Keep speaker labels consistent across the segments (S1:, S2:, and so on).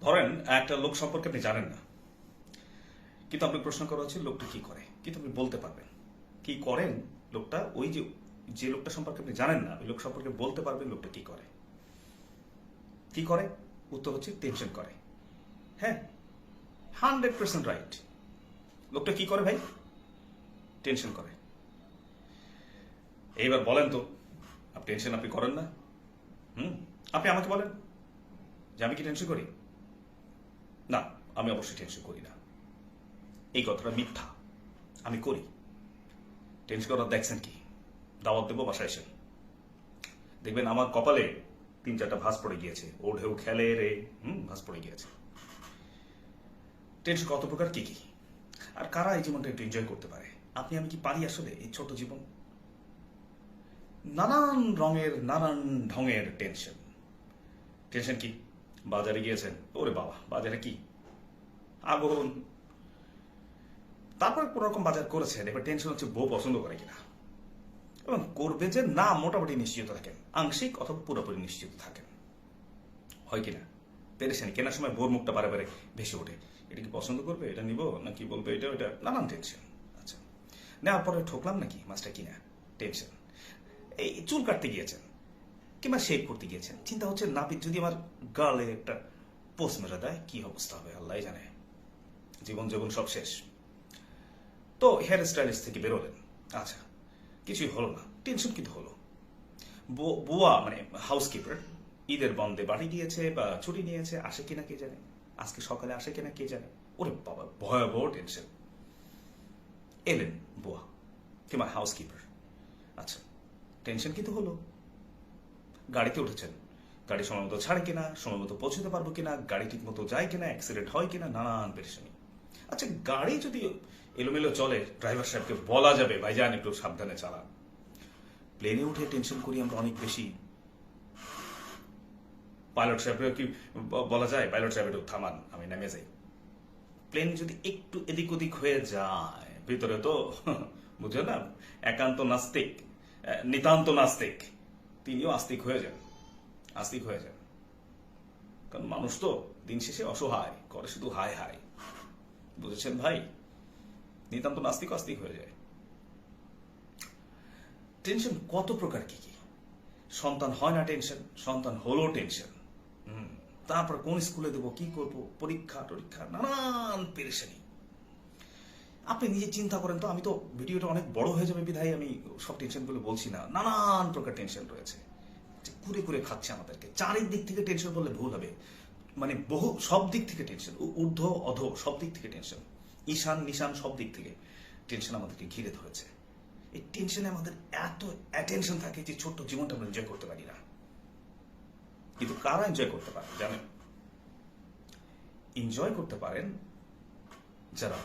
S1: ধরেন একটা লোক সম্পর্কে আপনি জানেন না, কিন্তু আপনি প্রশ্ন করা হচ্ছে লোকটা কি করে, কিন্তু আপনি বলতে পারবেন কি করেন। লোকটা ওই যে যে লোকটা সম্পর্কে আপনি জানেন না, ওই লোক সম্পর্কে বলতে পারবেন লোকটা কি করে। কি করে? উত্তর হচ্ছে টেনশন করে। হ্যাঁ, 100% রাইট। লোকটা কি করে ভাই? টেনশন করে। এইবার বলেন তো, টেনশন আপনি করেন না? আপনি আমাকে বলেন যে আমি কি টেনশন করি? না, আমি অবশ্যই টেনশন করি না। এই কথাটা মিথ্যা। আমি করি। টেনশন করা দেখছেন কি? দাওয়াত দেবো, বাসায় এসে দেখবেন আমার কপালে 3-4টা ভাঁজ পড়ে গিয়েছে। ও ঢেউ খেলে রে, ভাঁজ পড়ে গিয়েছে। টেনশন কত প্রকার, কি কি, আর কারা এই জীবনটা একটু এনজয় করতে পারে? আপনি আমি কি পারি আসলে এই ছোট জীবন? নানান রঙের নানান ঢঙের টেনশন। টেনশন কি? বাজারে গিয়েছেন, ওরে বাবা বাজারে কি আগুন। তারপরে কোন রকম বাজার করেছেন, এবার টেনশন হচ্ছে বউ পছন্দ করে কিনা, এবং করবে যে না মোটামুটি নিশ্চিত থাকেন, আংশিক অথবা পুরোপুরি নিশ্চিত থাকেন। হয় কিনা? পেরেছেন কেনার সময় বোর মুখটা বারে বারে ভেসে ওঠে, এটা কি পছন্দ করবে, এটা নিব না কি বলবে, এটা ওটা নানান টেনশন। আচ্ছা, নেওয়ার পরে ঠকলাম নাকি মাছটা কিনা, টেনশন। এই চুল কাটতে গিয়েছেন কিংবা শেভ করতে গিয়েছেন, চিন্তা হচ্ছে নাপিত যদি আমার গালে একটা পোস্ট মেরে দেয় কি অবস্থা হবে, আল্লাহ জানে। জীবন জীবন সব শেষ। তো হেয়ার স্টাইলিস্ট থেকে বেরোলেন, আচ্ছা কিছুই হলো না, টেনশন কিন্তু হলো। বুয়া মানে হাউসকিপার ঈদের বন্ধে বাড়ি গিয়েছে বা ছুটি নিয়েছে, আসে কিনা কে জানে, আজকে সকালে আসে কিনা কে জানে। ওরে বাবা, ভয়াবহ টেনশন। এলেন বুয়া কিংবা হাউসকিপার, আচ্ছা টেনশন কিন্তু হলো। গাড়িতে উঠেছেন, গাড়ি সময় মতো ছাড়ে কিনা, সময় মতো পৌঁছতে পারবো কিনা, গাড়ি ঠিক মতো যায় কিনা, অ্যাক্সিডেন্ট হয় কিনা, নানান পেরেশানি। আচ্ছা, গাড়ি যদি এলোমেলো চলে, ড্রাইভার সাহেবকে বলা যাবে ভাইজান একটু সাবধানে চালান। প্লেনে উঠে টেনশন করি আমরা অনেক বেশি। পাইলট সাহেবকে কি বলা যায়, পাইলট সাহেব একটু থামান, আমি নেমে যাই। প্লেন যদি একটু এদিক ওদিক হয়ে যায়, ভিতরে তো বুঝো না, একান্ত নাস্তিক, নিতান্ত নাস্তিক, তিনিও আস্তিক হয়ে যান, আস্তিক হয়ে যান। কারণ মানুষ তো দিন শেষে অসহায়, করে শুধু হায় হায়। বুঝেছেন ভাই? নিতান্ত নাস্তিক আস্তিক হয়ে যায়। টেনশন কত প্রকার, কি কি। সন্তান হয় না টেনশন, সন্তান হলো টেনশন। তারপর কোন স্কুলে দেবো, কি করব, পরীক্ষা টরীক্ষা, নানান পেরেশানি। আপনি নিজে চিন্তা করেন তো, আমি তো ভিডিওটা অনেক বড় হয়ে যাবে বিধায় আমি সব টেনশনগুলো বলছি না। নানান প্রকার টেনশন রয়েছে, কুরে কুরে খাচ্ছে আমাদেরকে। চারিদিক থেকে টেনশন বললে ভুল হবে, মানে বহু সব দিক থেকে টেনশন, ঊর্ধ্ব অধ সব দিক থেকে টেনশন, ঈশান নিশান সব দিক থেকে টেনশন আমাদেরকে ঘিরে ধরেছে। এই টেনশনে আমাদের এত অ্যাটেনশন থাকে যে ছোট্ট জীবনটা আমরা এনজয় করতে পারি না। কিন্তু কারা এনজয় করতে পারে জানেন? এনজয় করতে পারেন যারা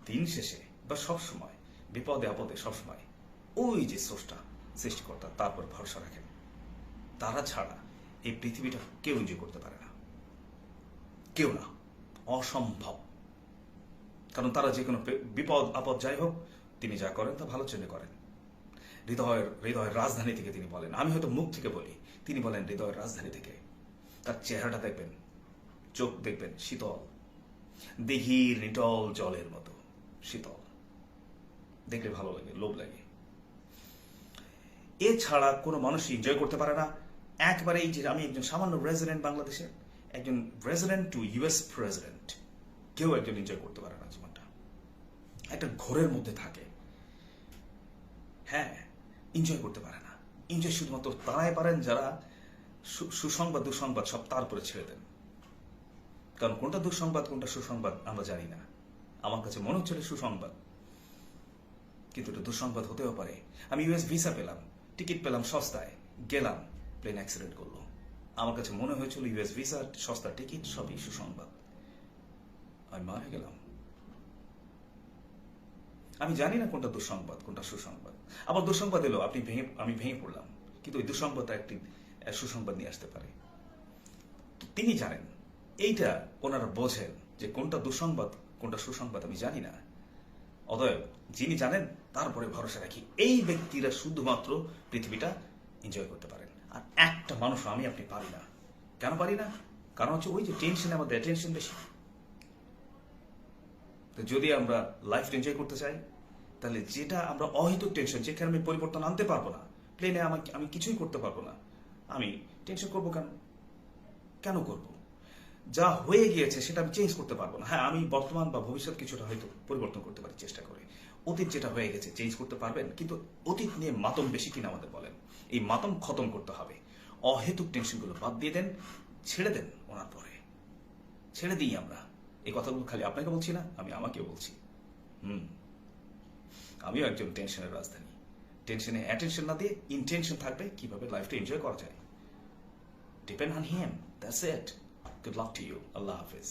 S1: দিন শেষে বা সব সময় বিপদে আপদে সবসময় ওই যে স্রষ্টা সৃষ্টিকর্তা তারপর ভরসা রাখেন। তারা ছাড়া এই পৃথিবীটা কেউ এনজয় করতে পারে না, কেউ না, অসম্ভব। কারণ তারা যে কোনো বিপদ আপদ যাই হোক, তিনি যা করেন তা ভালোর জন্য করেন। হৃদয়ের রাজধানী থেকে তিনি বলেন, আমি হয়তো মুখ থেকে বলি, তিনি বলেন হৃদয়ের রাজধানী থেকে। তার চেহারাটা দেখবেন, চোখ দেখবেন শীতল, দিঘির নিটল জলের মতো শীতল, দেখলে ভালো লাগে, লোভ লাগে। এছাড়া কোনো মানুষই এনজয় করতে পারে না। একবারে এই যে আমি একজন সামান্য রেজিডেন্ট, বাংলাদেশের একজন রেজিডেন্ট টু ইউএস প্রেসিডেন্ট, কেউ একজন এনজয় করতে পারে না জীবনটা, একটা ঘোরের মধ্যে থাকে। হ্যাঁ, এনজয় করতে পারে না। এনজয় শুধুমাত্র তারাই পারেন যারা সুসংবাদ দুঃসংবাদ সব তার উপরে ছেড়ে দেন। কারণ কোনটা দুঃসংবাদ কোনটা সুসংবাদ আমরা জানি না। আমার কাছে মনে হচ্ছিল সুসংবাদ, কিন্তু এটা দুঃসংবাদ হতেও পারে। আমি ইউএস ভিসা পেলাম, টিকিট পেলাম সস্তায়, গেলাম, প্লেন অ্যাক্সিডেন্ট করলো। আমার কাছে মনে হয়েছিল ইউএস ভিসা, সস্তা টিকিট, সবই সুসংবাদ। আমি মারা গেলাম। আমি জানি না কোনটা দুঃসংবাদ কোনটা সুসংবাদ। আবার দুঃসংবাদ এলো, আমি ভেঙে পড়লাম, কিন্তু ওই দুঃসংবাদটা একটি সুসংবাদ নিয়ে আসতে পারে। তিনি জানেন, এইটা ওনারা বোঝেন যে কোনটা দুঃসংবাদ কোনটা সুসংবাদ আমি জানি না। অতএব যিনি জানেন তারপরে ভরসা রাখি, এই ব্যক্তিরা শুধুমাত্র পৃথিবীটা এনজয় করতে পারেন। আর একটা মানুষ আমি আপনি পারি না। কেন পারি না? কারণ হচ্ছে ওই যে টেনশনে আমাদের অ্যাটেনশন বেশি। তো যদি আমরা লাইফ এনজয় করতে চাই, তাহলে যেটা আমরা অহেতুক টেনশন, যেখানে আমি পরিবর্তন আনতে পারবো না, প্লেনে আমি কিছুই করতে পারবো না, আমি টেনশন করবো কেন? কেন করব? যা হয়ে গিয়েছে সেটা আমি চেঞ্জ করতে পারবো না। হ্যাঁ, আমি বর্তমান বা ভবিষ্যৎ কিছুটা হয়তো পরিবর্তন করতে পারি চেষ্টা করে। অতীত যেটা হয়ে গেছে চেঞ্জ করতে পারবেন, কিন্তু অতীত নিয়ে মাতম বেশি কিনা আমাদের বলেন। এই মাতম খতম করতে হবে। অহেতুক টেনশনগুলো বাদ দিয়ে দেন, ছেড়ে দেন। ওনার পরে ছেড়ে দিই আমরা। এই কথাগুলো খালি আপনাকে বলছি না, আমি আমাকেও বলছি। আমিও একজন টেনশনের রাজধানী। টেনশনে অ্যাটেনশন না দিয়ে ইন্টেনশন থাকবে কিভাবে লাইফটা এনজয় করা যায়। Depend on him. That's it. Good luck to you. Allah Hafiz.